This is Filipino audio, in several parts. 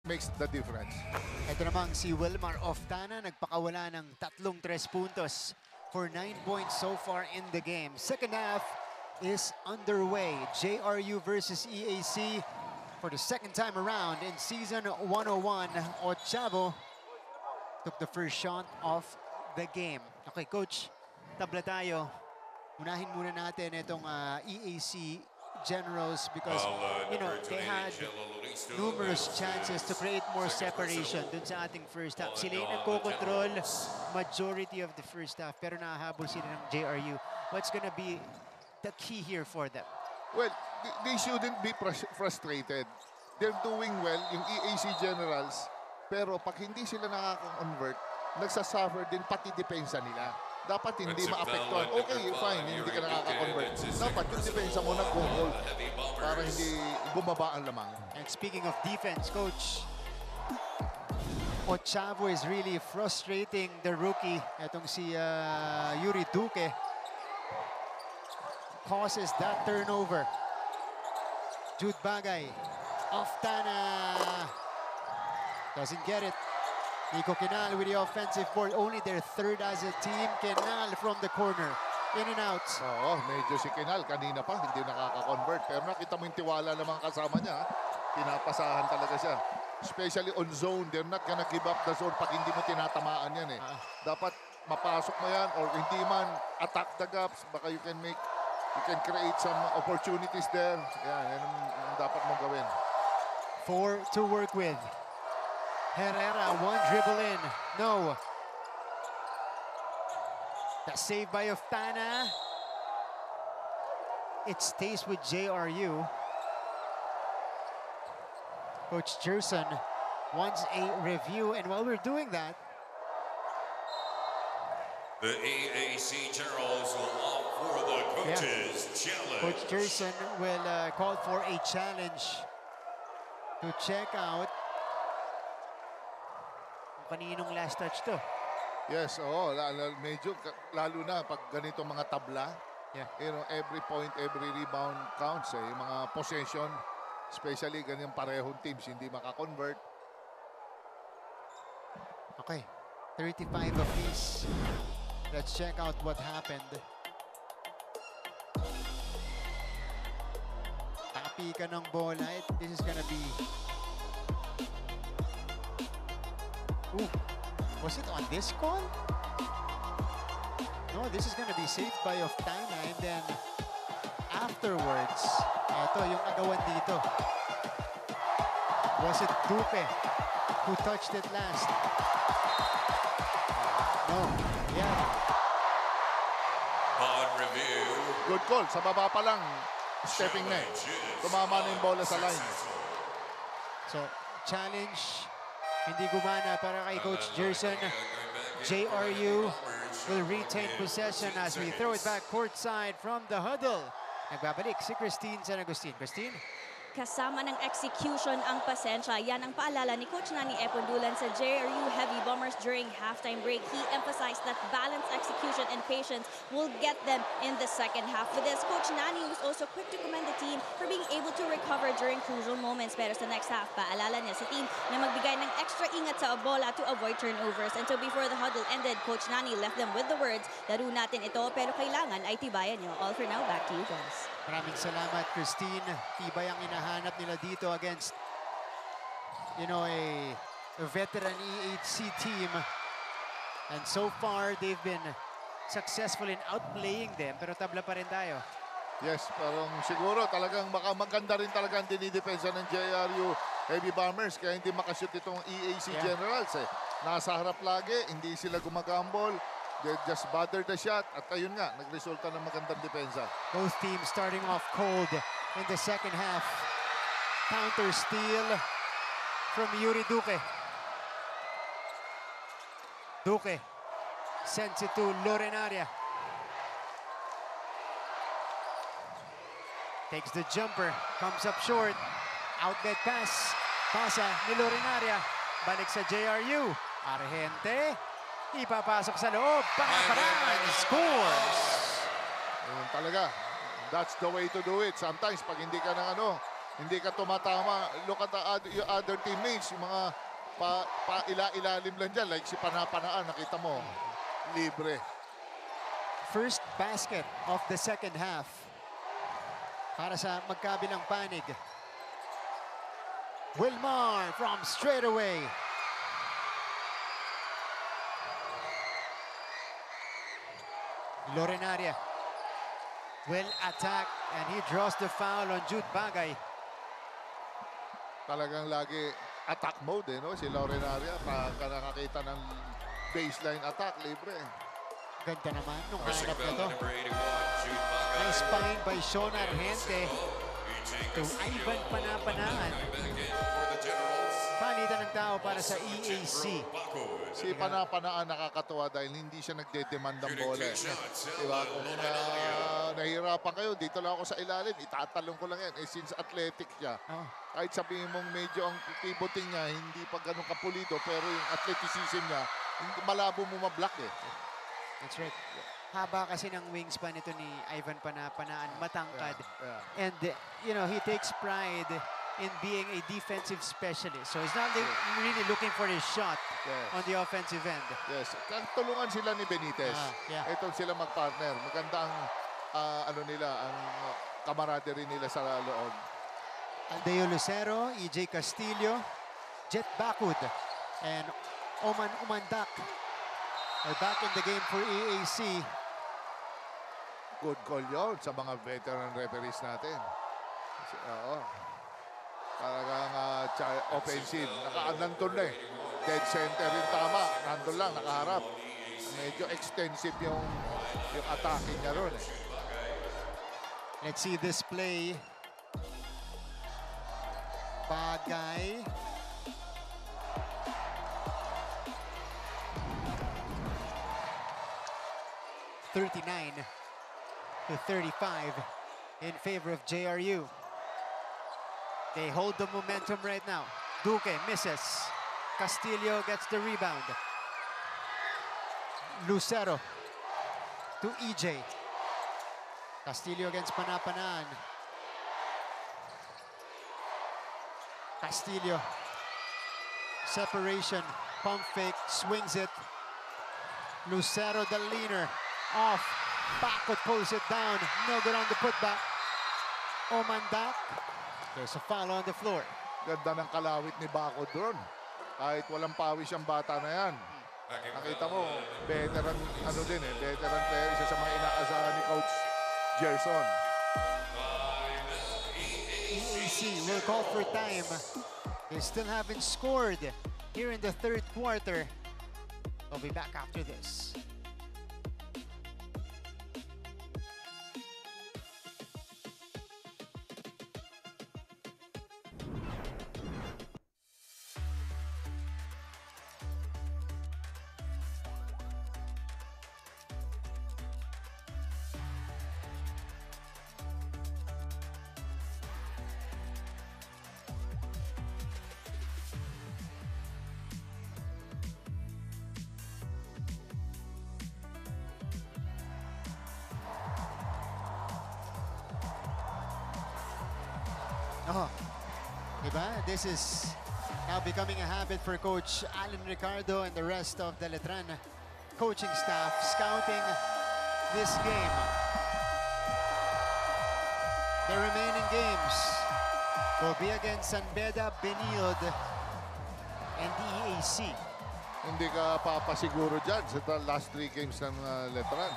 makes the difference. Ito namang si Wilmar Oftana, nagpakawala ng 3 puntos for 9 points so far in the game. Second half is underway. JRU versus EAC for the second time around in season 101. Ochavo took the first shot of the game. Okay, Coach, tabla tayo. Unahin muna natin itong EAC Generals because, you know, they had numerous chances to create more separation dun sa ating first half. Sila yung nagko-control majority of the first half pero nahahabol sila ng JRU. What's gonna be the key here for them? Well, they shouldn't be frustrated. They're doing well, yung EAC Generals, pero pag hindi sila nakaka-convert, nagsasuffer din pati depensa nila. Dapat hindi maapektuhan. Okay, fine, hindi ka nakaka-convert. Dapat yung depensa mo nag-hold para hindi bumaba ang lamang. And speaking of defense, Coach, Ochavo is really frustrating the rookie. Itong si Yuri Duque causes that turnover. Jude Bagay, Oftana doesn't get it. Nico Kinal with the offensive board. Only their third as a team. Kinal from the corner. In and out. Oo, medyo si Kinal kanina pa hindi nakaka-convert. Pero nakita mo yung tiwala ng mga kasama niya. Pinapasahan talaga siya. Especially on zone. They're not gonna give up the zone pag hindi mo tinatamaan yan eh. Dapat mapasok mo yan or hindi man attack the gaps. Baka you can create some opportunities there. Yan ang dapat mong gawin. 4 to work with. Herrera, one dribble in. No. The save by Oftana. It stays with JRU. Coach Gerson wants a review, and while we're doing that, the EAC Generals will opt for the coaches' challenge. Coach Gerson will call for a challenge to check out kaninong last touch to. Yes, medyo lalo na pag ganito mga tabla. Yeah. You know, every point, every rebound counts eh. Yung mga possession, especially ganyang parehong teams, hindi makakonvert. Okay, 35 apiece. Let's check out what happened. Tapi ka ng bola. This is gonna be... Ooh, was it on this call? No, this is gonna be saved by Oftana, and then afterwards, eto yung agawan dito. Was it Duque who touched it last? No, yeah. On review. Good call. Sa baba pa lang, stepping na eh. Tumama na yung bola sa line. So, challenge. Hindi gumana para kay Coach Gerson. JRU will retain possession as we throw it back courtside from the huddle. Nagbabalik si Christine San Agustin. Christine? Kasama ng execution ang pasensya. Yan ang paalala ni Coach Nani Epondulan sa JRU Heavy Bombers during halftime break. He emphasized that balanced execution and patience will get them in the second half. With this, Coach Nani was also quick to commend the team for being able to recover during crucial moments. Pero sa next half, paalala niya sa team na magbigay ng extra ingat sa bola to avoid turnovers. And so before the huddle ended, Coach Nani left them with the words, laro natin ito pero kailangan ay tibayan nyo. All for now, back to you guys. Maraming salamat, Christine. Tibay ang inahanap nila dito against, you know, a veteran EHC team. And so far, they've been successful in outplaying them. Pero tabla pa rin tayo. Yes, parang siguro talagang maganda rin talaga ang dinidepensa ng JRU Heavy Bombers. Kaya hindi makashoot itong EAC Generals eh. Nasa harap lagi, hindi sila gumagambol. They just bother the shot at ayun nga, nagresulta ng magandang depensa. Both teams starting off cold in the second half. Counter steal from Yuri Duque. Duque sends it to Lorenaria. Takes the jumper, comes up short. Outlet pass. Pasa ni Lorenaria. Balik sa JRU. Argente. Ipapasok sa loob. Pakaparan. Scores! Ayun talaga. That's the way to do it. Sometimes pag hindi ka ng Hindi ka tumatama. Look at your other teammates, yung mga ilalim lang dyan. Like si Panapanaan, nakita mo. Libre. First basket of the second half para sa magkabilang panig. Wilmar from straight away. Lorenaria will attack and he draws the foul on Jude Bagay. Talagang lagi attack mode, no? Si Lorenaria, pagka nakakita ng baseline attack, libre. Ganda naman nung Missing lineup na foul to. number 81, Jude Bagay. Nice find by Sean Argente to Ivan Panapanaan. Back in for the Generals. Palitan ng tao para sa EAC. Si Panapanaan nakakatuwa dahil hindi siya nagde-demand ng bola. Diba? Kung nahihirapan kayo, dito lang ako sa ilalim, itatalong ko lang yan. Since athletic siya, Oh, kahit sabihin mong medyo ang pivoting niya, hindi pa ganun kapulido, pero yung athleticism niya, malabo mo ma-block eh. that's right. Haba kasi ng wingspan ito ni Ivan Panapanaan, matangkad. Yeah. And, you know, he takes pride in being a defensive specialist. So he's not really looking for his shot Yes. on the offensive end. Yes. Tulungan sila ni Benitez. Yeah. Ito sila mag-partner. Maganda ang ano nila, ang camaraderie nila sa loob. Aldeo Lucero, EJ Castillo, Jet Bakud, and Oman Umandak are back in the game for EAC. Good call yun sa mga veteran referees natin. Oo. Talagang offensive. Nandun na eh. Dead center yung tama. Nandun lang, nakaharap. Medyo extensive yung atake niya ron eh. Let's see this play. Bagay. (39-35) in favor of JRU. They hold the momentum right now. Duque misses. Castillo gets the rebound. Lucero to EJ. Castillo against Panapanaan. Castillo. Separation. Pump fake. Swings it. Lucero the leaner. Off. Bakut pulls it down. No good on the putback. Omandak. There's a foul on the floor. Ganda ng kalawit ni Bakod ron. Kahit walang pawis yung bata na yan. Nakita mo, veteran veteran player, isa sa mga inaasahan ni Coach Gerson. EAC will call for time. They still haven't scored here in the third quarter. We'll be back after this. Oh, diba? This is now becoming a habit for Coach Alan Ricardo and the rest of the Letran coaching staff scouting this game. The remaining games will be against San Beda, Benilde, and the EAC. Hindi ka papasiguro dyan sa last 3 games ng Letran.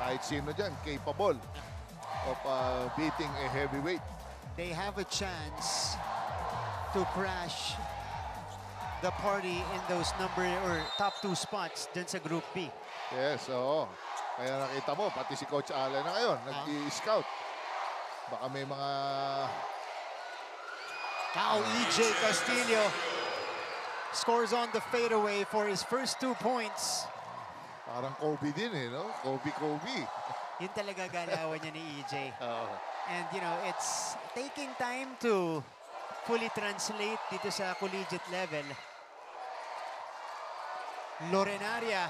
Kahit sino dyan, capable of beating a heavyweight. They have a chance to crash the party in those top 2 spots dun sa Group B. Yes, oo. Kaya nakita mo, pati si Coach Allen na ngayon, nag-i-scout. Baka may mga... Now EJ Castillo scores on the fadeaway for his first 2 points. Parang Kobe din eh, no? Kobe. Yun talaga galawan niya ni EJ. Oo. And you know, it's taking time to fully translate dito sa collegiate level. Lorenaria.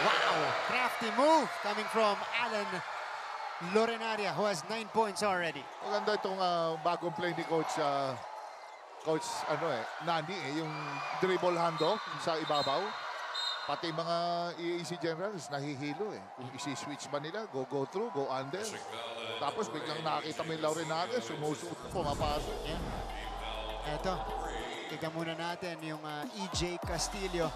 Wow, crafty move coming from Alan Lorenaria, who has 9 points already. Maganda itong bagong play ni Coach Nani yung dribble handoff sa ibabaw. Pati mga EAC Generals nahihilo Kung isi-switch ba nila, go through, go under. Tapos biglang nakita mo yung Laurenaria, sumusuot, pumapasok. Yeah. Eto, tignan muna natin yung EJ Castillo.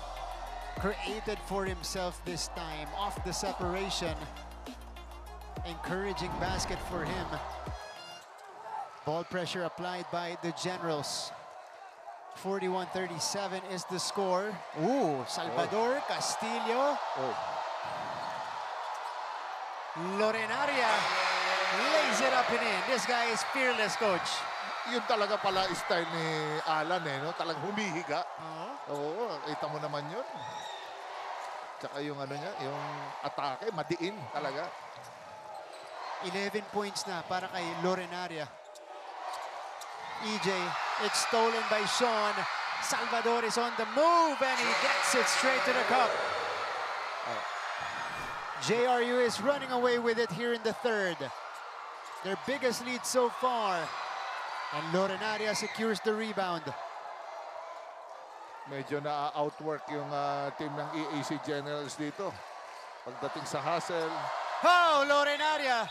Created for himself this time, off the separation. Encouraging basket for him. Ball pressure applied by the Generals. 41-37 is the score. Ooh, Salvador Castillo. Oh. Lorenaria lays it up and in. This guy is fearless, coach. Yun talaga pala style ni Alan no? Talagang humihiga. Oo, kita mo naman yun. Tsaka yung niya, yung atake, madiin talaga. 11 points na para kay Lorenaria. EJ, it's stolen by Sean. Salvador is on the move and he gets it straight to the cup. JRU is running away with it here in the third. Their biggest lead so far. And Lorenaria secures the rebound. Medyo na-outwork yung team ng EAC Generals dito. Pagdating sa hustle. Oh, Lorenaria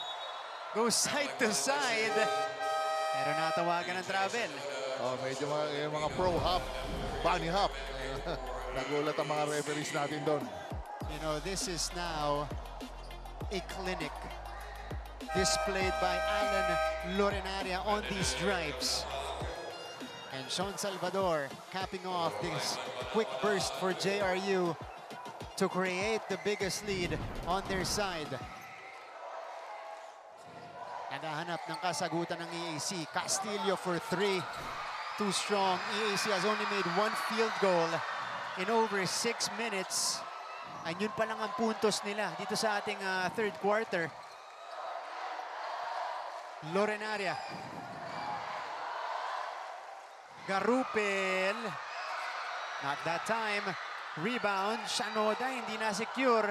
goes side to side. Pero natawagan ng travel. Oh, medyo yung mga pro hop, bunny hop. Nagulat ang mga referees natin doon. You know, this is now a clinic displayed by Alan Lorenaria on these drives. And Sean Salvador capping off this quick burst for JRU to create the biggest lead on their side. Naghahanap ng kasagutan ng EAC. Castillo for 3. Too strong. EAC has only made 1 field goal in over 6 minutes. And yun pa lang ang puntos nila dito sa ating third quarter. Lorenaria. Garupel. Not that time. Rebound. Shanoda hindi na secure.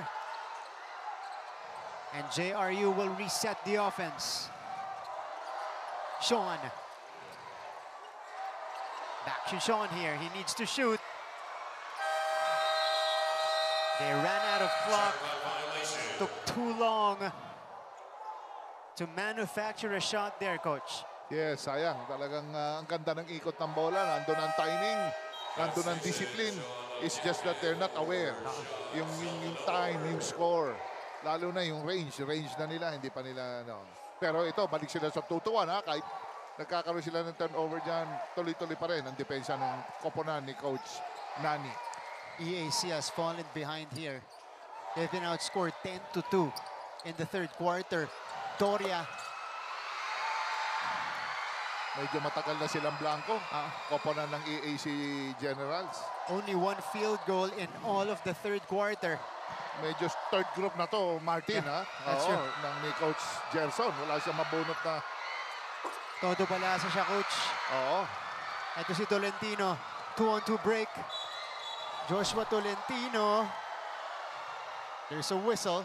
And JRU will reset the offense. Sean. Back to Sean here. He needs to shoot. They ran out of clock. Took too long to manufacture a shot there, coach. Yes, sayang. Talagang ang ganda ng ikot ng bola. Nandun ang timing. Nandun ang discipline. It's just that they're not aware. Yung time, yung score. Lalo na yung range na nila, hindi pa nila, Pero ito, balik sila sa 2-1, kahit nagkakaroon sila ng turnover dyan, tuloy-tuloy pa rin ang depensa ng koponan ni Coach Nani. EAC has fallen behind here. They've been outscored 10-2 in the third quarter. Doria. Medyo matagal na silang blanco, koponan ng EAC Generals. Only 1 field goal in all of the third quarter. Medyo third group na to, Martin, that's true. ng ni Coach Gerson. Wala siya mabunot na. Todo balasa siya, coach. Oo. Ito si Tolentino. 2-on-2 break. Joshua Tolentino. There's a whistle.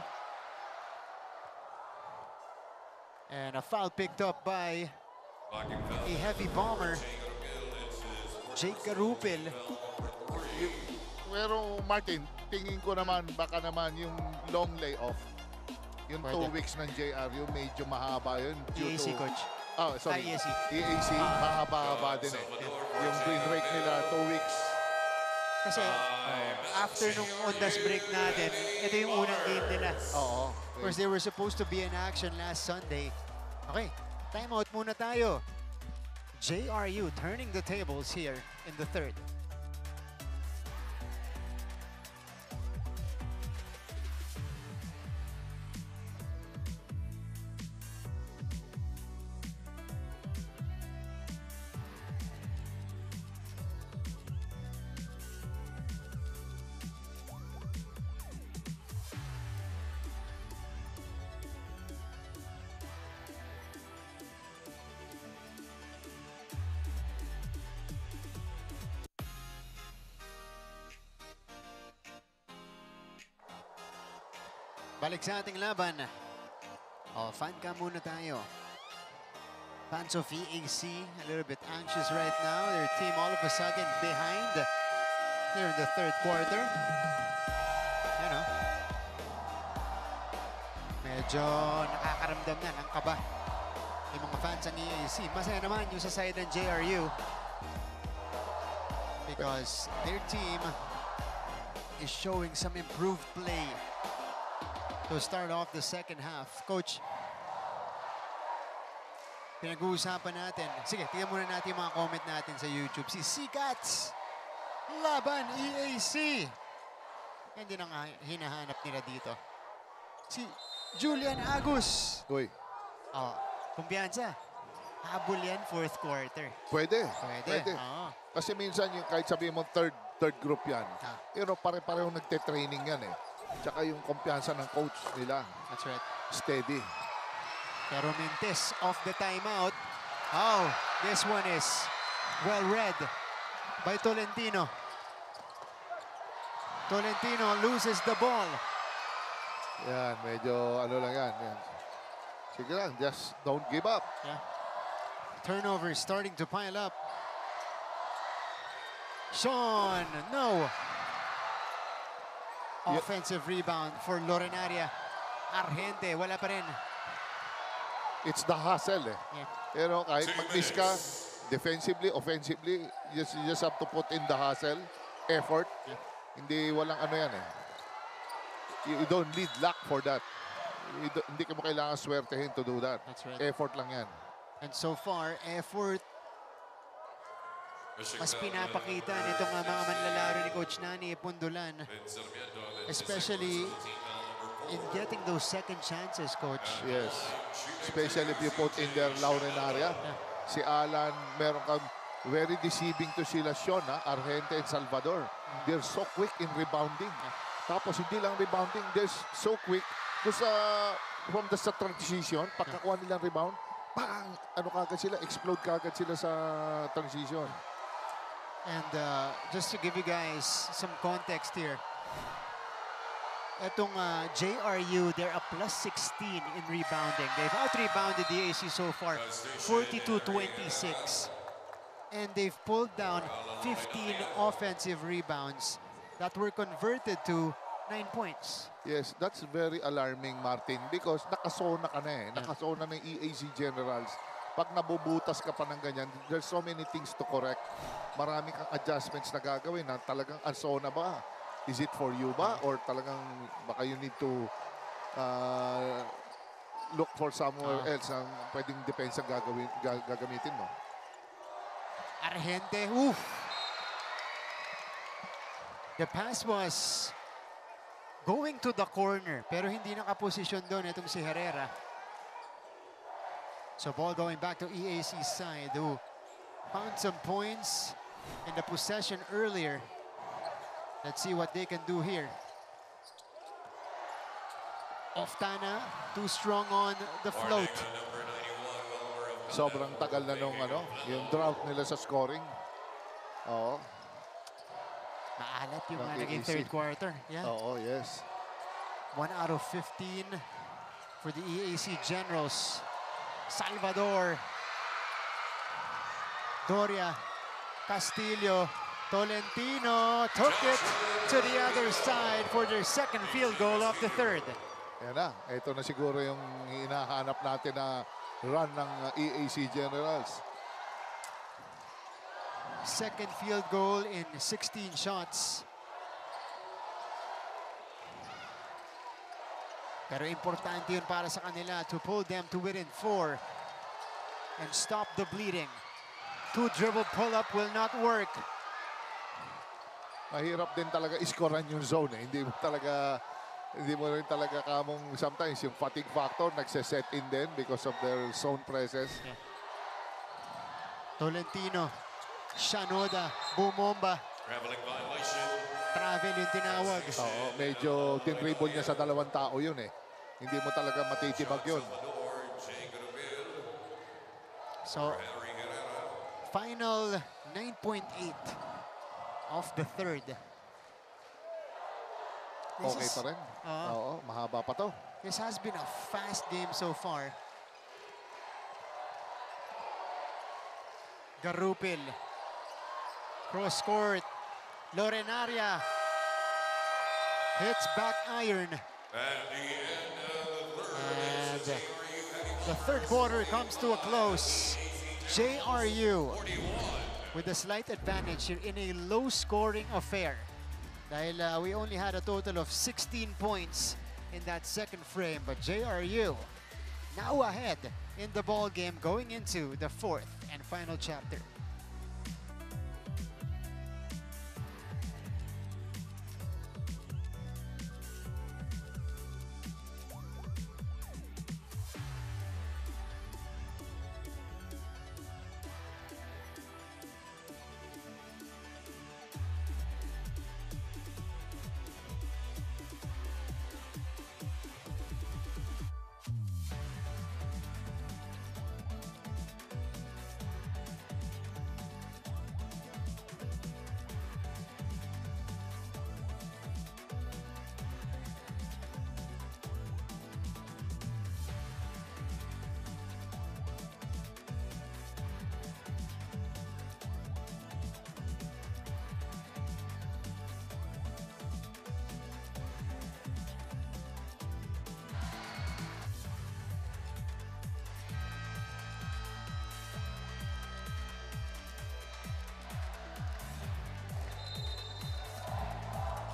And a foul picked up by a heavy bomber. Jake Garupil. Pero Martin, tingin ko naman, baka naman yung long layoff, yung 2 weeks ng JRU, medyo mahaba yun. EAC, coach. Oh, sorry. EAC. EAC, mahaba-haba din Yung win rate nila, 2 weeks. Kasi after nung Ondas break natin, ito yung unang game nila. Oo. Of course, they were supposed to be in action last Sunday. Okay, timeout muna tayo. JRU turning the tables here in the third. Balik sa ating laban. Oh, fan cam muna tayo. Fans of EAC a little bit anxious right now. Their team all of a sudden behind here in the third quarter. You know, medyo nakakaramdam na ng kaba yung mga fans ng EAC. Masaya naman yung sa side ng JRU because their team is showing some improved play to start off the second half. Coach, pinag-uusapan natin. Sige, tingnan muna natin yung mga comment natin sa YouTube. Si Sikats, laban EAC. Yan din ang hinahanap nila dito. Si Julian Agus. Uy, Oh, kumpiyansa. Habol yan fourth quarter. pwede. Pwede. Oo. Kasi minsan yung kahit sabihin mo third group yan, Ah. pero pare-pareho nagte-training yan eh. Tsaka yung kumpiyansa ng coach nila, That's right. steady. Pero Mintes off the timeout. Oh, this one is well read by Tolentino. Tolentino loses the ball. Yan, medyo ano lang yan. Sige lang, just don't give up. Yeah. Turnover starting to pile up. Sean, no. Offensive rebound for Lorenaria. Argente, wala pa rin. It's the hustle eh. Yeah. Pero kahit mag-miss ka, defensively, offensively, you just have to put in the hustle, effort. Yeah. Hindi walang ano yan eh. You don't need luck for that. Hindi ka mo kailangan swertehin to do that. That's right. Effort lang yan. And so far, effort mas pinapakita nitong mga manlalaro ni Coach Nani Pundulan. Especially in getting those second chances, Coach. Yes. Especially if you put in their Laurenaria. Si Alan, meron kang very deceiving to sila Sean, Argente and Salvador. They're so quick in rebounding. Tapos hindi lang rebounding, they're so quick. From the transition, pagkakuha nilang rebound, bang! Ano kagad sila? Explode kagad sila sa transition. And just to give you guys some context here, etong JRU, they're a plus 16 in rebounding. They've out-rebounded the AC so far, 42-26. And they've pulled down 15 offensive rebounds that were converted to 9 points. Yes, that's very alarming, Martin, because nakasona ka na eh. Nakasona ng EAC Generals. Pag nabubutas ka pa ng ganyan, there's so many things to correct. Marami kang adjustments na gagawin na talagang asona ba? Is it for you ba? Or talagang baka you need to look for somewhere else ang pwedeng depensa gagamitin mo? Argente, oof! The pass was going to the corner, pero hindi nakaposisyon doon itong si Herrera. So ball going back to EAC's side, who found some points in the possession earlier. Let's see what they can do here. Oftana, too strong on the float. Sobrang tagal na nung yung drought nila sa scoring. Oo. Maalat yung Ng naging EAC. third quarter. Yeah. Oo, yes. 1 out of 15 for the EAC Generals. Salvador, Doria, Castillo, Tolentino took it to the other side for their second field goal of the third. Yan na. Ito na siguro yung hinahanap natin na run ng EAC Generals. Second field goal in 16 shots. Pero importante yun para sa kanila to pull them to within 4 and stop the bleeding. 2 dribble pull-up will not work. Mahirap din talaga iskoran yung zone eh. Hindi mo rin talaga kamong sometimes yung fatigue factor nagse-set in din because of their zone presence. Yeah. Tolentino, Shanoda, Bumomba. Traveling violation. Travel yung tinawag. Oo, medyo tinribble niya sa dalawang tao yun eh. Hindi mo talaga matitibag yun. So, final 9.8 of the third. This Okay is- pa rin. Oo. Oo, mahaba pa to. This has been a fast game so far. Garupil. Cross court. Lorenaria. Hits back iron. And the third quarter comes to a close. JRU with a slight advantage here in a low-scoring affair. Dahil we only had a total of 16 points in that second frame, but JRU now ahead in the ball game going into the fourth and final chapter.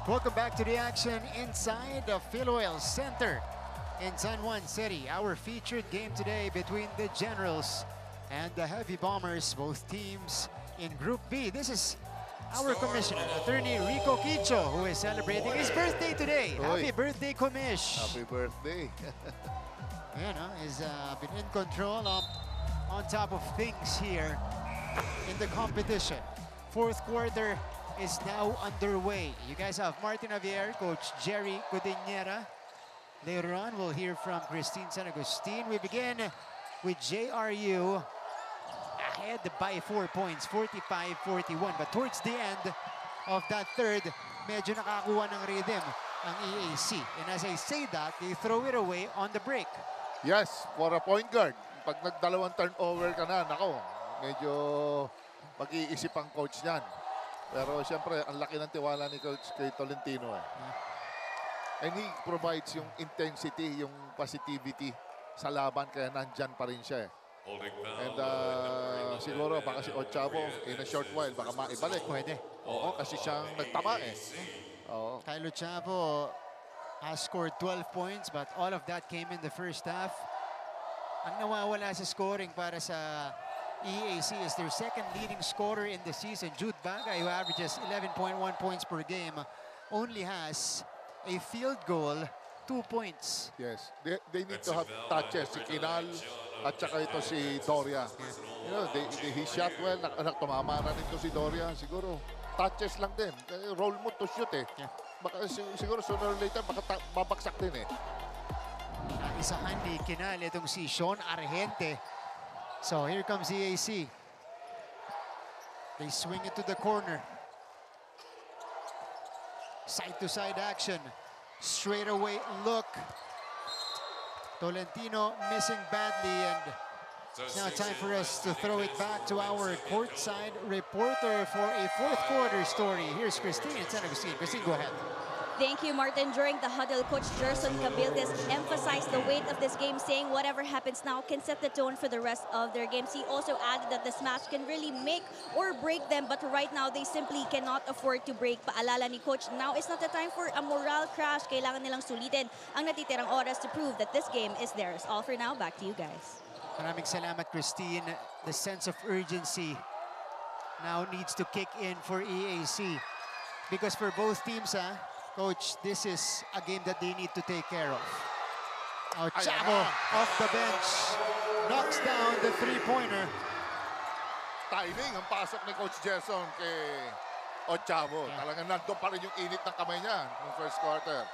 Welcome back to the action inside the Philoil Center in San Juan City. Our featured game today between the Generals and the Heavy Bombers, both teams in Group B. This is our commissioner, Attorney Rico Quicho, who is celebrating his birthday today. Oy. Happy birthday, Commish. Happy birthday. He's been in control on top of things here in the competition. Fourth quarter is now underway. You guys have Martin Javier, Coach Jerry Cudinera. Later on, we'll hear from Christine San Agustin. We begin with JRU ahead by 4 points, 45-41. But towards the end of that third, medyo nakakuha ng rhythm ang EAC. And as I say that, they throw it away on the break. Yes, for a point guard. Pag nagdalawang turnover ka na, nako, medyo mag-iisip ang coach niyan. Pero siyempre, ang laki ng tiwala ni Coach kay Tolentino. And he provides yung intensity, yung positivity sa laban, kaya nandyan pa rin siya. And siguro, baka si Ochavo, in a short while, baka maibalik. Pwede. Oo, kasi siyang nagtama eh. Oo. Kylo Chavo has scored 12 points, but all of that came in the first half. Ang nawawala sa scoring para sa EAC is their second leading scorer in the season. Jude Bagay, who averages 11.1 points per game, only has a field goal, 2 points. Yes. They need to have touches. Si Kinal at saka ito si Doria. You know, he shot well. Tumama na nito si Doria. Siguro, touches lang din. Roll mo to shoot eh. Yeah. Baka, siguro sooner or later, baka babaksak din eh. Naisahan ni Kinal itong si Sean Argente. So here comes EAC. They swing it to the corner. Side-to-side action. Straight away look. Tolentino missing badly, and it's now time for us to throw it back to our courtside reporter for a fourth quarter story. Here's Christine in San Agustin. Christine, go ahead. Thank you, Martin. During the huddle, Coach Gerson Cabildes emphasized the weight of this game, saying whatever happens now can set the tone for the rest of their games. He also added that this match can really make or break them, but right now they simply cannot afford to break. Paalala ni Coach, now is not the time for a morale crash. Kailangan nilang sulitin ang natitirang oras to prove that this game is theirs. All for now, back to you guys. Maraming salamat, Christine. The sense of urgency now needs to kick in for EAC. Because for both teams, Coach, this is a game that they need to take care of. Now, Chavo off the bench knocks down the three-pointer. Timing ang pasok ni Coach Gerson kay Ochavo. Talagang nandun pa rin yung init ng kamay niya ng first quarter.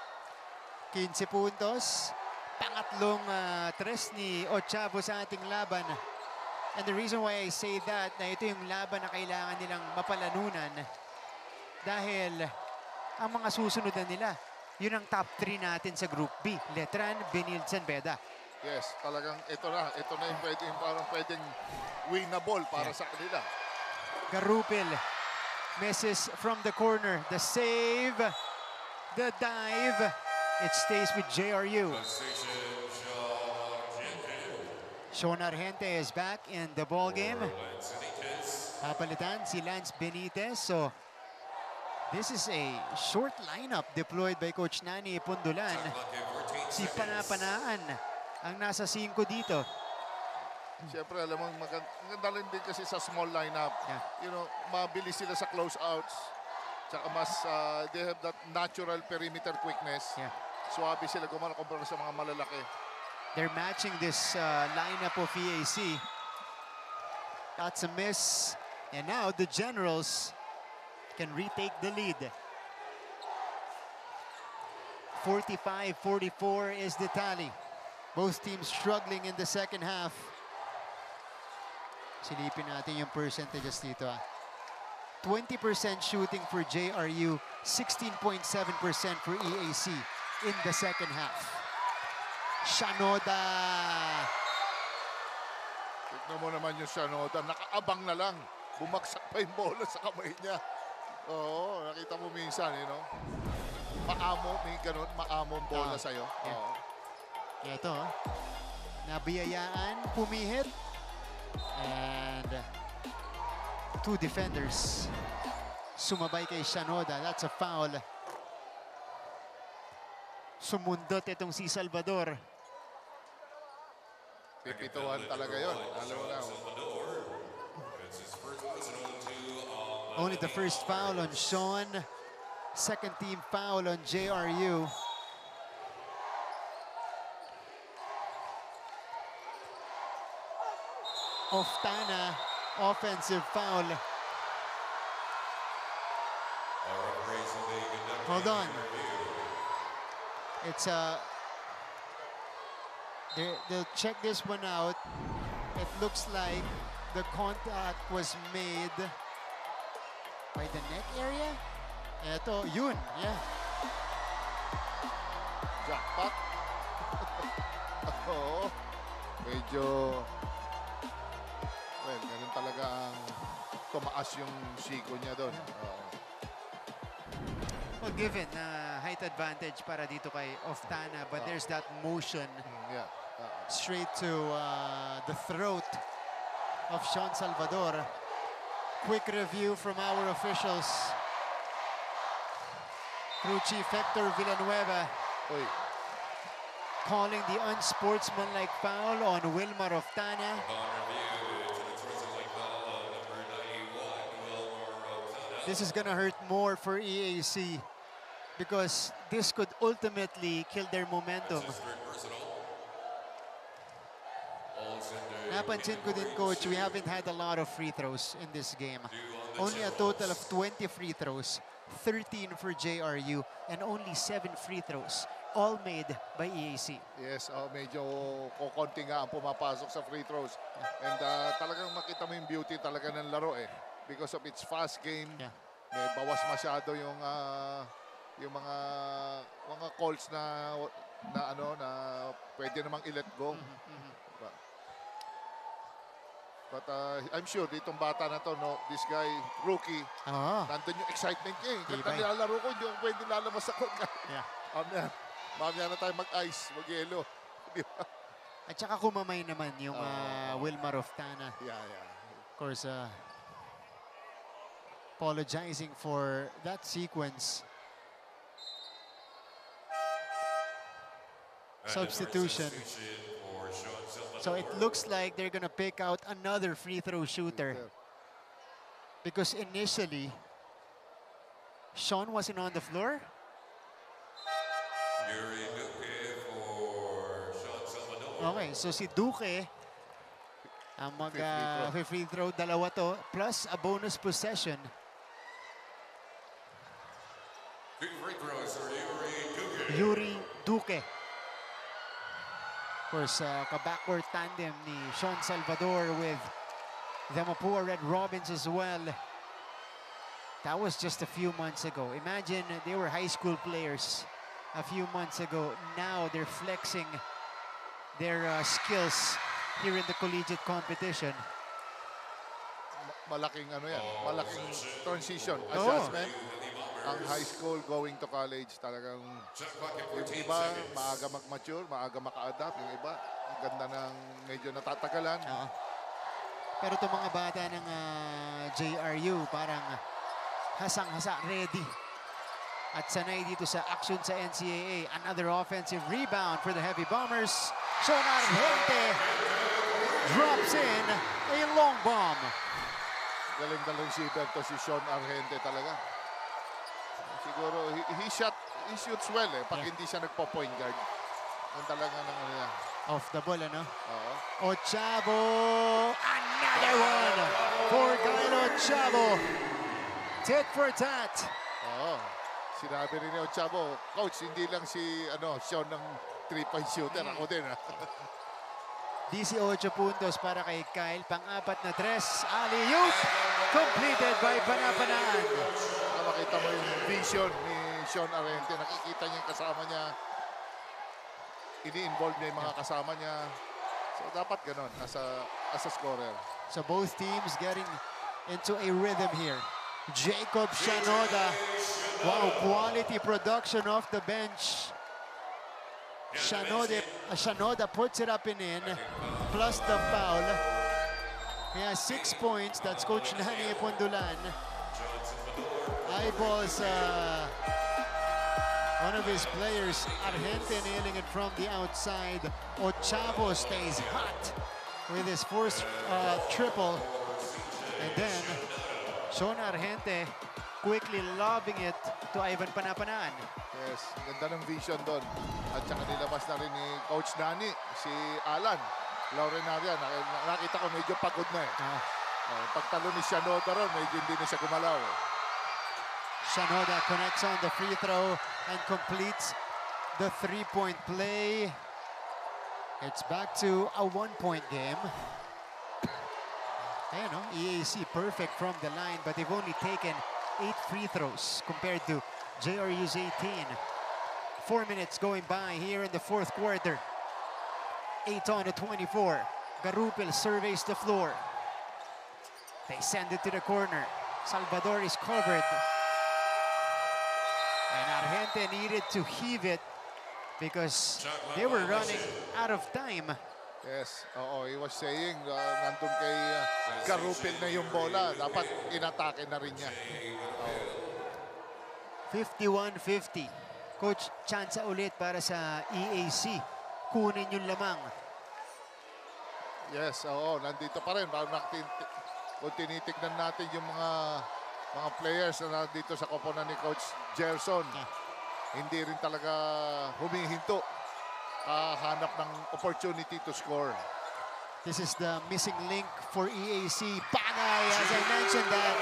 15 puntos. Pangatlong tres ni Ochavo sa ating laban. And the reason why I say that, na ito yung laban na kailangan nilang mapalanunan dahil ang mga susunod na nila, Yun ang top 3 natin sa Group B. Letran, Benilson, Beda. Yes, talagang ito na yung parang pwedeng winnable para sa kanila. Garupil misses from the corner. The save, the dive. It stays with JRU. Station Sean Argente is back in the ball game. Lance Benitez. Papalitan si Lance Benitez. So this is a short lineup deployed by Coach Nani Pundulan. Clock at 14 Si seconds. Panapanaan ang nasa 5 dito. Siyempre, alam mo, maganda rin din kasi sa small lineup. Yeah. You know, mabilis sila sa close outs. Tsaka mas, they have that natural perimeter quickness. Yeah. Swabe sila gumana kumpara sa mga malalaki. They're matching this lineup of EAC. That's a miss. And now the Generals can retake the lead. 45-44 is the tally. Both teams struggling in the second half. Silipin natin yung percentages dito. 20% shooting for JRU, 16.7% for EAC in the second half. Shanoda. Tignan mo naman yung Shanoda. Nakaabang na lang. Bumagsak pa yung bola sa kamay niya. Oo, nakita mo minsan, you know. Maamo, may ganun, maamong bola sa'yo. Yeah. Oo. Ito, nabiyayaan, pumihit. And 2 defenders sumabay kay Shanoda. That's a foul. Sumundot itong si Salvador. Pipituan talaga yun. Alam mo na. It's his first personal to Only the first foul on Sean. Second team foul on JRU. Oftana, offensive foul. Hold on. It's they'll check this one out. It looks like the contact was made by the neck area. Eto, yun, yeah. Jackpot. Oo. Medyo, well, ganun talaga ang tumaas yung siko niya doon. Oo. Well, given height advantage para dito kay Oftana, but there's that motion Yeah. straight to the throat of Sean Salvador. Quick review from our officials. Crew Chief Hector Villanueva Uy, calling the unsportsmanlike foul on Wilmar Oftana. This is gonna hurt more for EAC because this could ultimately kill their momentum. Napansin ko din, Coach, we haven't had a lot of free throws in this game. Only a total of 20 free throws, 13 for JRU, and only 7 free throws, all made by EAC. yes, medyo kukonti nga ang pumapasok sa free throws. And talagang makita mo yung beauty talaga ng laro eh. Because of its fast game, Yeah. may bawas masyado yung mga calls na pwede namang i-let go. But I'm sure ditong bata na to, no, this guy, rookie, Oh, nandun yung excitement niya eh. Tibay. Kaya nilalaro ko, hindi ako pwede lalabas sa court. yeah. Mamaya na tayo mag-ice, mag-yelo. Di ba? At saka kumamay naman yung Wilmar Oftana. Yeah. Of course, apologizing for that sequence. Substitution. So it looks like they're gonna pick out another free throw shooter because initially Sean wasn't on the floor. Yuri Duque for Sean Salvador. Okay, so si Duque ang free throw, dalawa to, plus a bonus possession. 3 free throws for Yuri Duque. Yuri Duque. Of course, ka-backward tandem ni Sean Salvador with the Mapua Red Robins as well. That was just a few months ago. Imagine they were high school players a few months ago. Now they're flexing their skills here in the collegiate competition. Malaking ano yan, malaking transition, adjustment. Ang high school going to college talagang yung iba maaga mag-mature, maaga maka-adapt, yung iba ang ganda ng medyo natatagalan. Oo. Pero itong mga bata ng JRU parang hasang-hasa, ready. At sanay dito sa action sa NCAA. Another offensive rebound for the Heavy Bombers. Sean Argente drops in a long bomb. Galing-galing si Berto, si Sean Argente talaga. Siguro, he shoots well eh, pag hindi siya nagpo-point guard. Yung talaga ng ano yan. Off the ball, ano? Oo. Ochavo! Another one for Kyle Ochavo. Tit for tat. Oo. Sinabi rin ni Ochavo, Coach, hindi lang si Sean ng 3-point shooter. Ako din ha. 18 puntos para kay Kyle. Pang-apat na tres. Alley-oop. Completed by Panapanaan. Makita mo yung vision ni Sean Argente. Nakikita niya yung kasama niya. Ini-involve niya yung mga kasama niya. So dapat ganun as a scorer. So both teams getting into a rhythm here. Jacob Shanoda. Wow, quality production off the bench. Shanoda puts it up and in, plus the foul. He has 6 points. That's Coach Nani Epondulan. Eyeballs one of his players, Argente, nailing it from the outside. Ochavo stays hot with his first triple. And then, Sean Argente quickly lobbing it to Ivan Panapanaan. Yes, ganda ng vision doon. At saka nilabas na rin ni Coach Nani, si Alan Laurenaria. Nakita ko medyo pagod na eh. Pagtalo ni Shanoda ron, medyo hindi na siya gumalaw. Shanoda connects on the free throw and completes the three-point play. It's back to a one-point game. Ayan, no? EAC perfect from the line, but they've only taken 8 free throws compared to JRU's 18. 4 minutes going by here in the fourth quarter. 8-24. Garupil surveys the floor. They send it to the corner. Salvador is covered. And Argente needed to heave it because they were running out of time. Yes, oo, he was saying nandun kay Garupil na yung bola. Dapat inatake na rin niya. 51-50. Coach, chance ulit para sa EAC. Kunin yung lamang. Yes, oo, nandito pa rin. Kung tinitignan natin yung mga players na nandito sa koponan ni Coach Gerson, hindi rin talaga humihinto. Hanap ng opportunity to score. This is the missing link for EAC. Bagay, as I mentioned that,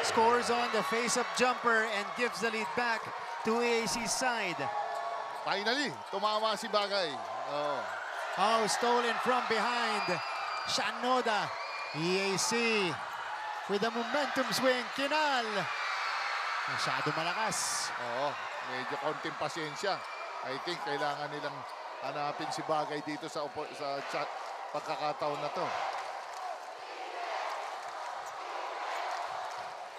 scores on the face-up jumper and gives the lead back to EAC's side. Finally, tumama si Bagay. Oh, stolen from behind. Shanoda. EAC with a momentum swing. Kinal. Masyado malakas. Oo, medyo konting pasensya. I think kailangan nilang hanapin si Bagay dito sa pagkakataon na to.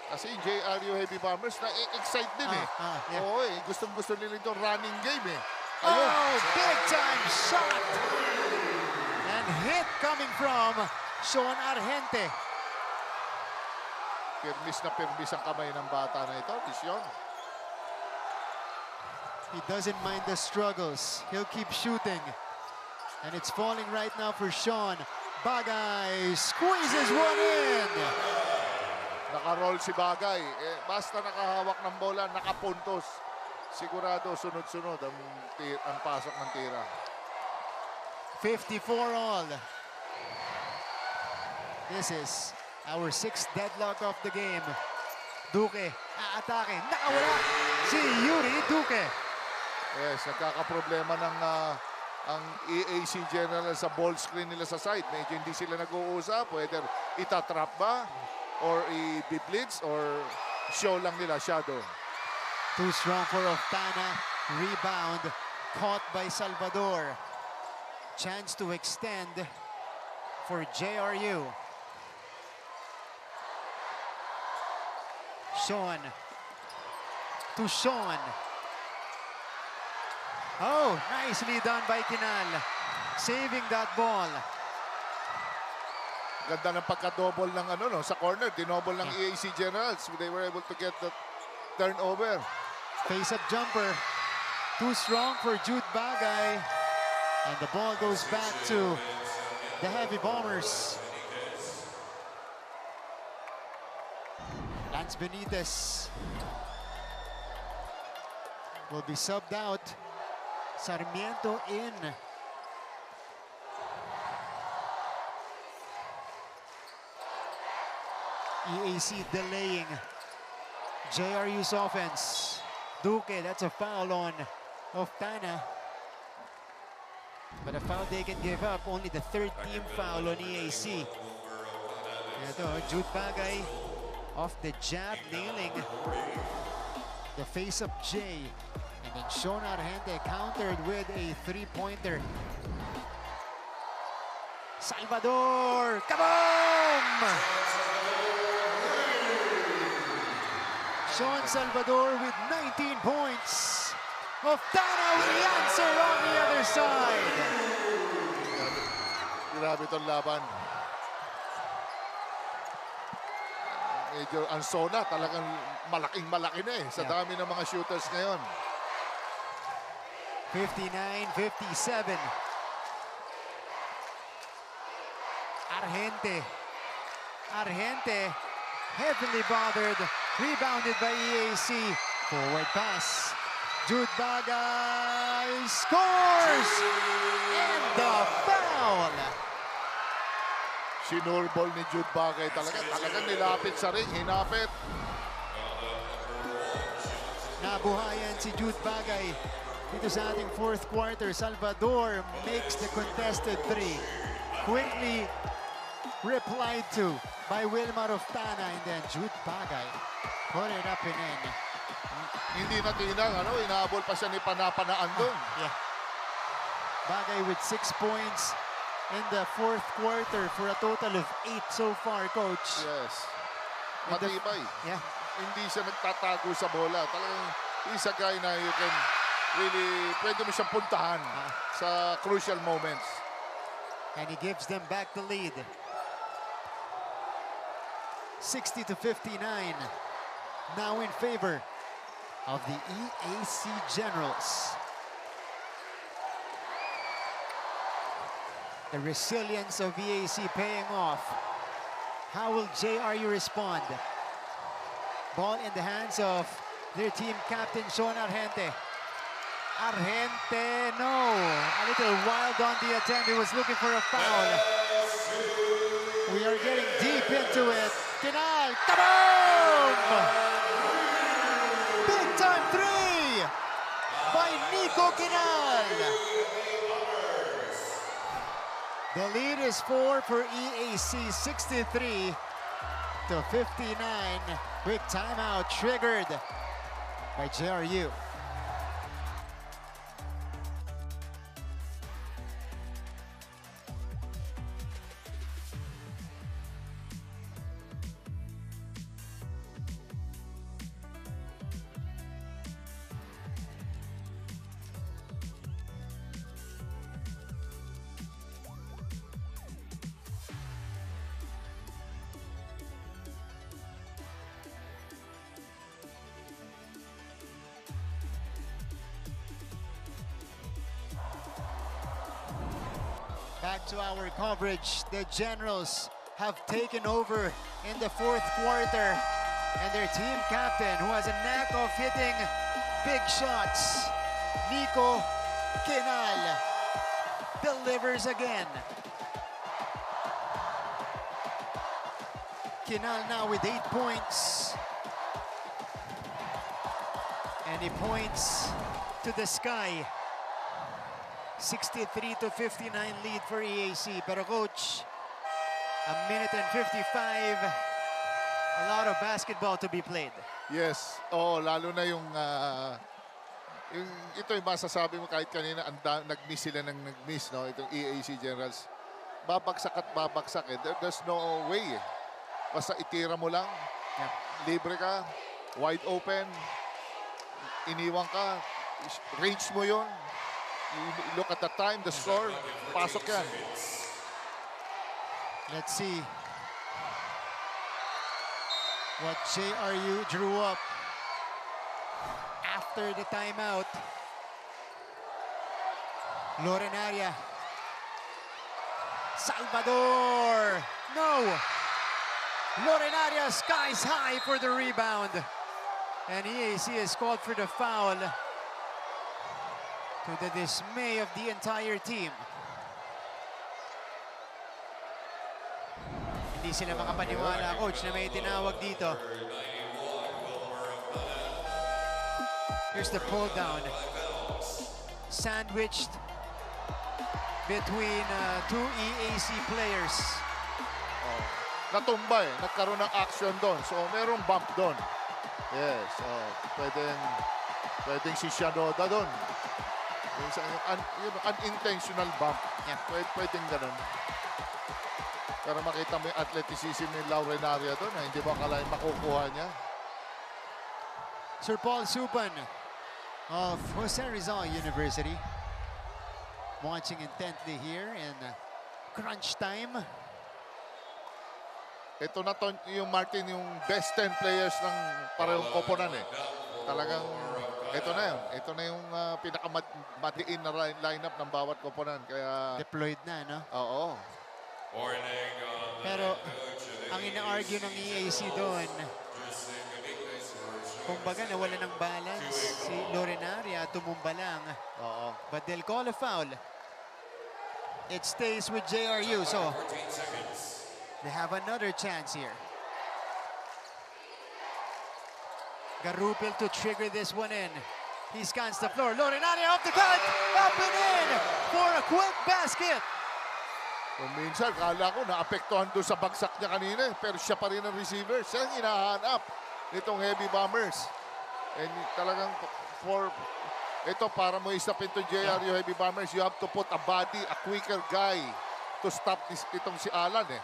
Kasi yung JRU Heavy Bombers na-excite din eh. Yeah. Oo eh, gustong-gusto nila ito running game eh. Ayun. Oh, big time shot! And hit coming from Sean Argente. Pirmis na pirmis ang kamay ng bata na ito, Sean. He doesn't mind the struggles. He'll keep shooting. And it's falling right now for Sean. Bagay squeezes one in. Naka-roll si Bagay. Basta nakahawak ng bola, nakapuntos. Sigurado sunod-sunod ang pasok ng tira. 54 all. This is our 6th deadlock of the game. Duque, aatake. Nakawala si Yuri Duque. Yes, nagkakaproblema ng ang EAC General sa ball screen nila sa side. Medyo hindi sila nag-uusap. Whether itatrap ba or i-blitz or show lang nila shadow. Too strong for Oftana. Rebound caught by Salvador. Chance to extend for JRU. Sean to Sean. Oh, nicely done by Kinal. Saving that ball. Ganda ng pagka-double ng sa corner. Dinouble ng EAC Generals. They were able to get the turnover. Face-up jumper. Too strong for Jude Bagay. And the ball goes back to the Heavy Bombers. Lance Benitez will be subbed out. Sarmiento in. EAC delaying JRU's offense. Duque, that's a foul on Oftana. But a foul they can give up, only the third team foul on EAC. Ito, Jude Bagay off the jab, nailing the face-up J. And then Sean Argente countered with a three-pointer. Salvador, kaboom! Sean Salvador with 19 points. Oftana with the answer on the other side. Grabe itong laban. Medyo Ansona, talagang malaking-malaki na sa dami ng mga shooters ngayon. 59-57. Argente, heavily bothered, rebounded by EAC. Forward pass. Jude Bagay scores! And the foul! Sinurbol ni Jude Bagay talagang nilapit sa ring, hinapit. Nabuhayan si Jude Bagay dito sa ating fourth quarter. Salvador makes the contested three. Quickly replied to by Wilmar Oftana, and then Jude Bagay put it up and in. Hindi na tinang, inaabol pa siya ni Panapanaan doon. Yeah. Bagay with 6 points in the fourth quarter for a total of 8 so far, Coach. Yes. Matibay. Yeah. Hindi siya nagtatago sa bola. Talagang he's a guy na you can really, pwede mo siyang puntahan sa crucial moments. And he gives them back the lead. 60-59. Now in favor of the EAC Generals. The resilience of EAC paying off. How will JRU respond? Ball in the hands of their team captain, Sean Argente. Argente, no. A little wild on the attempt. He was looking for a foul. We are getting deep into it. Kinal, kaboom! Big time three by Nico Kinal. The lead is 4 for EAC, 63-59. Quick timeout triggered by JRU. Back to our coverage. The Generals have taken over in the fourth quarter. And their team captain, who has a knack of hitting big shots, Nico Kinal, delivers again. Kinal now with 8 points. And he points to the sky. 63-59 lead for EAC. Pero coach, a minute and 55. A lot of basketball to be played. Yes. Oh, lalo na yung Ito yung masasabi mo kahit kanina, nag-miss sila ng nag-miss, no? Itong EAC Generals. Babagsak at babagsak eh. There's no way eh. Basta itira mo lang, Yeah. libre ka, wide open, iniwan ka, range mo yon. You look at the time, the score, pasok yan. Let's see what JRU drew up after the timeout. Lorenaria. Salvador. No. Lorenaria skies high for the rebound. And EAC is called for the foul, to the dismay of the entire team. Hindi sila makapaniwala, coach, na may tinawag dito. Here's the pull down. Sandwiched between two EAC players. Natumba eh. Nagkaroon ng action doon. So, merong bump doon. Yes. Pwedeng si Shanoda doon. Yung unintentional bump. Yeah. Pwedeng ganun. Pero makita mo yung athleticism ni Laurenaria doon. Hindi ba akalain makukuha niya? Sir Paul Supan of Jose Rizal University watching intently here in crunch time. Ito na to, yung Martin, yung best 10 players ng parehong koponan eh. Talagang, ito na yun. Ito na yung pinakamatiin na lineup ng bawat koponan. Kaya, Deployed na, no? oo. Pero ang ina-argue ng EAC doon, kumbaga nawala ng balance si Lorenaria, tumumba lang. Oo. But they'll call a foul. It stays with JRU, so they have another chance here. Garupil to trigger this one in. He scans the floor. Lorenaria off the cut, up and in for a quick basket. Kung minsan, kala ko naapektuhan doon sa bagsak niya kanina. Pero siya pa rin ang receiver. Siya ang hinahanap nitong Heavy Bombers. And talagang ito para mo isapin to JRU Heavy Bombers, you have to put a body, a quicker guy to stop itong si Alan eh.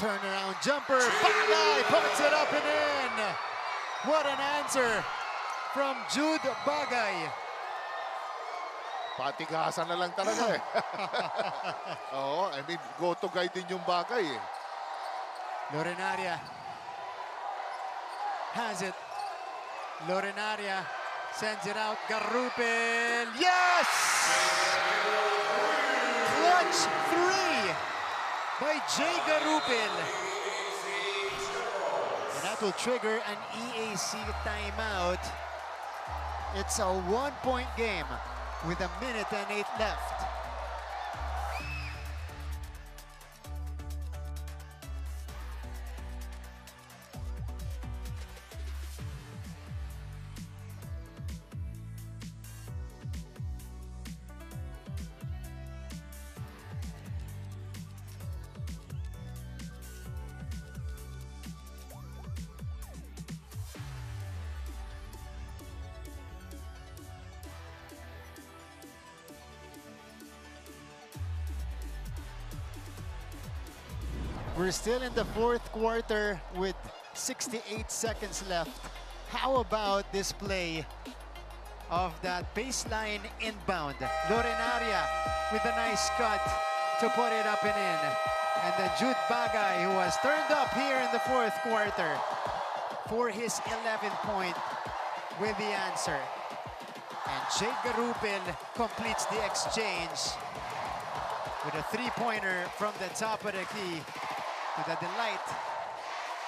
Turnaround jumper. Bagay puts it up and in. What an answer from Jude Bagay. Patigasan na lang talaga eh. Oo, I mean, go-to guy din yung Bagay eh. Lorenaria has it. Lorenaria sends it out. Garupil. Yes! Clutch 3 by Jay Garupil. And that will trigger an EAC timeout. It's a 1-point game with 1 minute and 8 left. We're still in the fourth quarter with 68 seconds left. How about this play of that baseline inbound? Lorenaria with a nice cut to put it up and in. And then Jude Bagay, who has turned up here in the fourth quarter for his 11th point with the answer. And Jay Garupil completes the exchange with a three-pointer from the top of the key, to the delight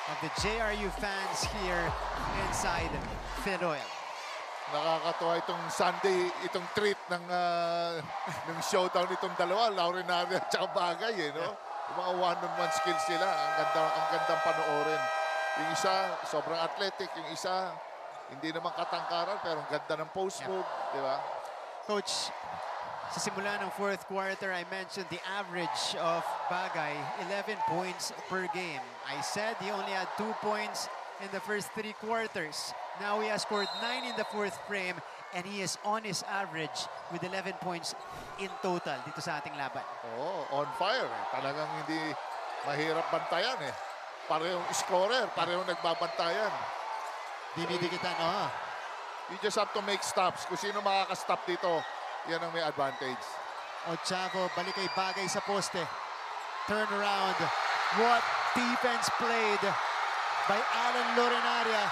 of the JRU fans here inside Philoil. Nakakatuwa itong Sunday, itong treat ng showdown itong dalawa, Laurenaria at saka Bagay eh, no? Yung mga one-on-one skills nila, ang gandang panoorin. Yung isa, sobrang athletic, yung isa, hindi naman katangkaran, pero ang ganda ng post move, di ba? Coach, sa simula ng fourth quarter, I mentioned the average of Bagay, 11 points per game. I said he only had 2 points in the first 3 quarters. Now he has scored 9 in the 4th frame and he is on his average with 11 points in total dito sa ating laban. Oo, on fire. Talagang hindi mahirap bantayan eh. Parehong scorer, parehong nagbabantayan. Dinidikitan, You just have to make stops. Kung sino makaka-stop dito, yan ang may advantage. Ochavo, balik kay Bagay sa poste. Turn around. What defense played by Alan Lorenaria.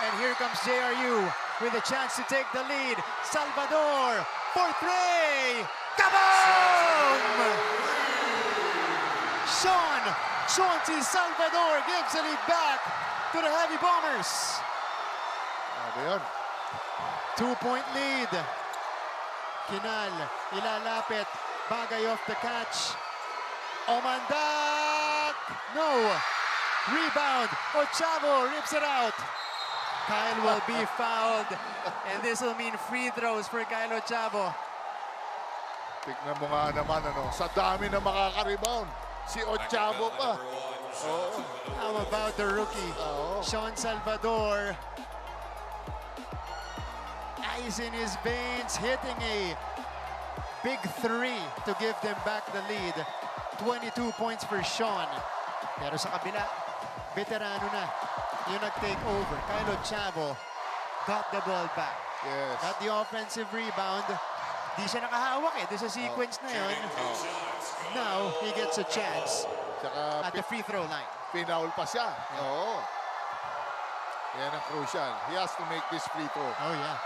And here comes JRU with a chance to take the lead. Salvador for 3. Kaboom! Sean T. Salvador gives the lead back to the Heavy Bombers. Ano yun? 2-point lead. Kinal, ilalapit. Bagay off the catch. Omandak! No! Rebound. Ochavo rips it out. Kyle will be fouled. And this will mean free throws for Kyle Ochavo. Tignan mo nga naman, sa dami na makaka-rebound. Si Ochavo pa. Oo. How about the rookie? Sean Salvador. Ice in his veins, hitting a big 3 to give them back the lead. 22 points for Sean. Pero sa kabila, veterano na yung nag-take over. Kyle Ochavo got the ball back. Yes. Got the offensive rebound. Di siya nakahawak doon sa sequence na yun. Now, he gets a chance Tsaka at the free throw line. pinaul pa siya. Oo. Yan ang crucial. He has to make this free throw. Oh, yeah.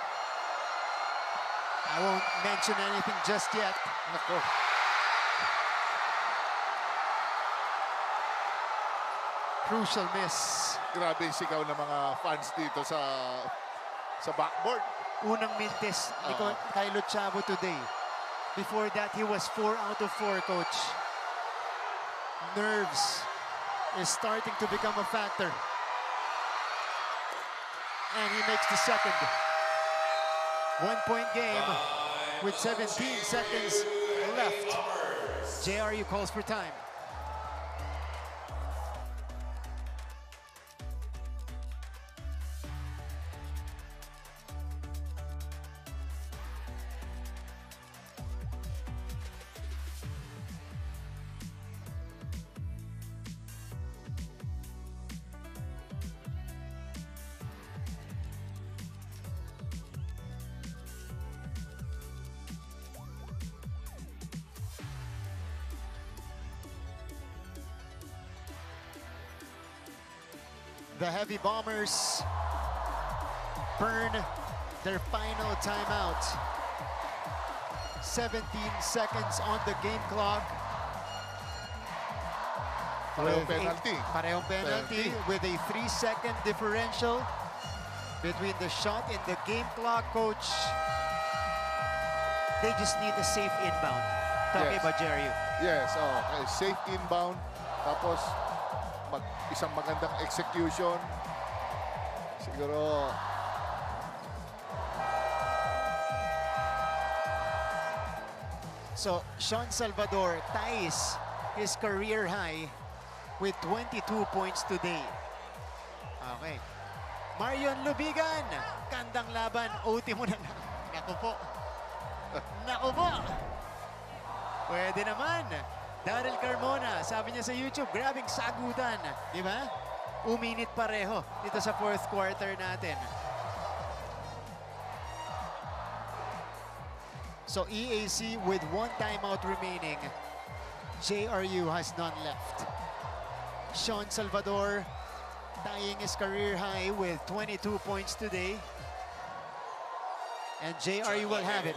I won't mention anything just yet. Nako. Crucial miss. Grabe yung sigaw ng mga fans dito sa backboard. Unang mintis ni Kyle Ochavo today. Before that, he was 4 out of 4, coach. Nerves is starting to become a factor. And he makes the second. 1-point game with 17 seconds left. JRU calls for time. The Heavy Bombers burn their final timeout. 17 seconds on the game clock. Parehong penalty. Parehong penalty with a 3-second differential between the shot and the game clock, coach. They just need a safe inbound. Talking Yes. about JRU. Yes, okay. Safe inbound. Tapos, isang magandang execution. Siguro, so Sean Salvador ties his career high with 22 points today. Okay. Marion Lubigan, kandang laban, OT mo na lang. Naku po. Naku po. Pwede naman. Daryl Carmona, sabi niya sa YouTube, grabing sagutan. Di ba? Uminit pareho dito sa 4th quarter natin. So EAC with 1 timeout remaining. JRU has none left. Sean Salvador tying his career high with 22 points today. And JRU will have it.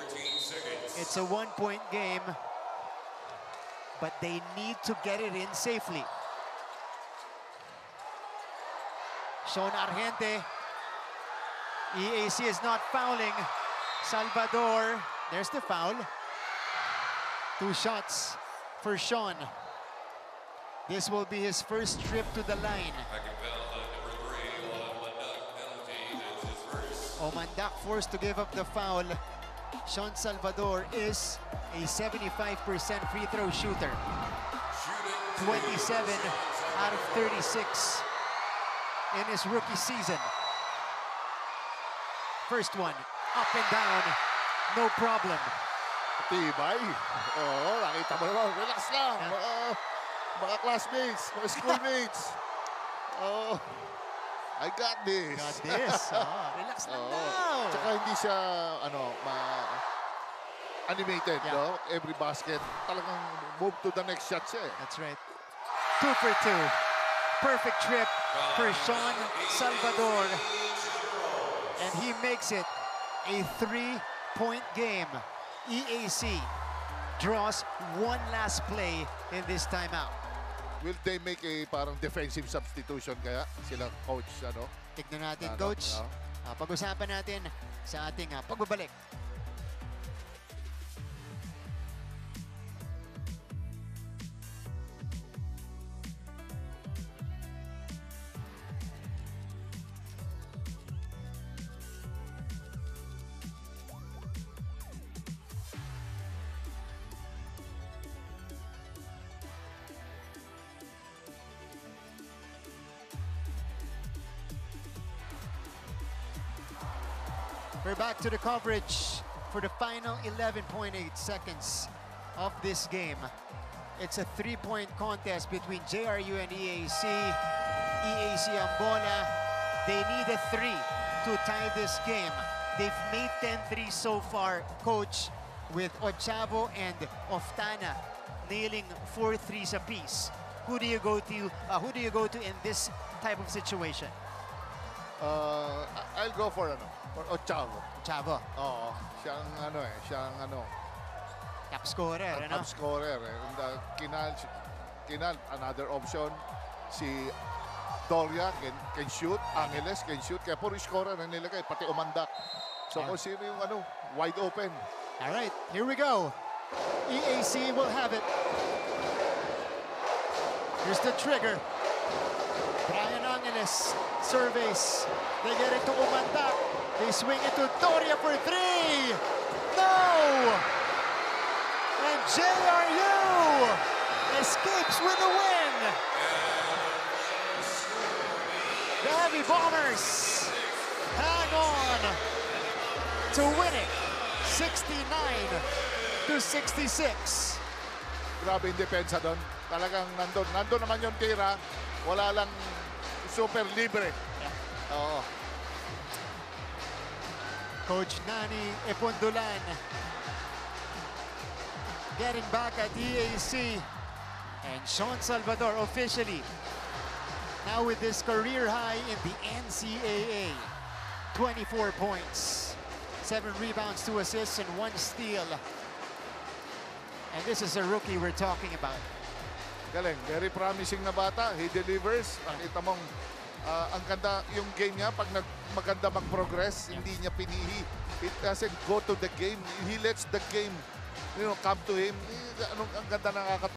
It's a 1-point game, but they need to get it in safely. Sean Argente. EAC is not fouling. Salvador, there's the foul. 2 shots for Sean. This will be his first trip to the line. Omandak forced to give up the foul. Sean Salvador is a 75% free throw shooter. 27 out of 36. in his rookie season. First one, up and down, no problem. Tibay. Oo, nakita mo naman. Relax lang. Yeah. Mga classmates, mga schoolmates. Oh, I got this. Got this. Relax lang Oo. daw. Tsaka hindi siya, animated, Yeah. no? Every basket, talagang move to the next shot siya eh. That's right. 2 for 2. Perfect trip for Sean Salvador. And he makes it a 3-point game. EAC draws one last play in this timeout. Will they make a parang defensive substitution kaya? Sila coach, Tignan natin, Ano, Coach. ano? Pag-usapan natin sa ating pagbabalik. We're back to the coverage for the final 11.8 seconds of this game. It's a 3-point contest between JRU and EAC. EAC ang bola. They need a 3 to tie this game. They've made 10 threes so far, Coach, with Ochavo and Oftana nailing 4 threes apiece. Who do you go to in this type of situation? I'll go for Ochavo. Ochavo, Oo, siyang top scorer, top scorer eh. And Kinal, another option. Si Doria can shoot, Angeles can shoot. Kaya puro scorer na nilagay, pati Umandak. So kung sino yung wide open. All right, here we go. EAC will have it. Here's the trigger. Brian Angeles surveys. They get it to Umandak. They swing it to Doria for 3. No! And JRU escapes with the win. The Heavy Bombers hang on to win it 69-66. Grabe yung depensa doon. Talagang nandun naman yung tira. Wala lang super libre. Oo. Coach Nani Epondulan getting back at EAC. And Sean Salvador officially now with his career high in the NCAA. 24 points, 7 rebounds, 2 assists, and 1 steal. And this is a rookie we're talking about. Galing. Very promising na bata. He delivers. Nakita mong ang ganda yung game niya. Pag maganda mag-progress, hindi niya pinihi. It doesn't go to the game. He lets the game, come to him. Ang ganda nakakatawa.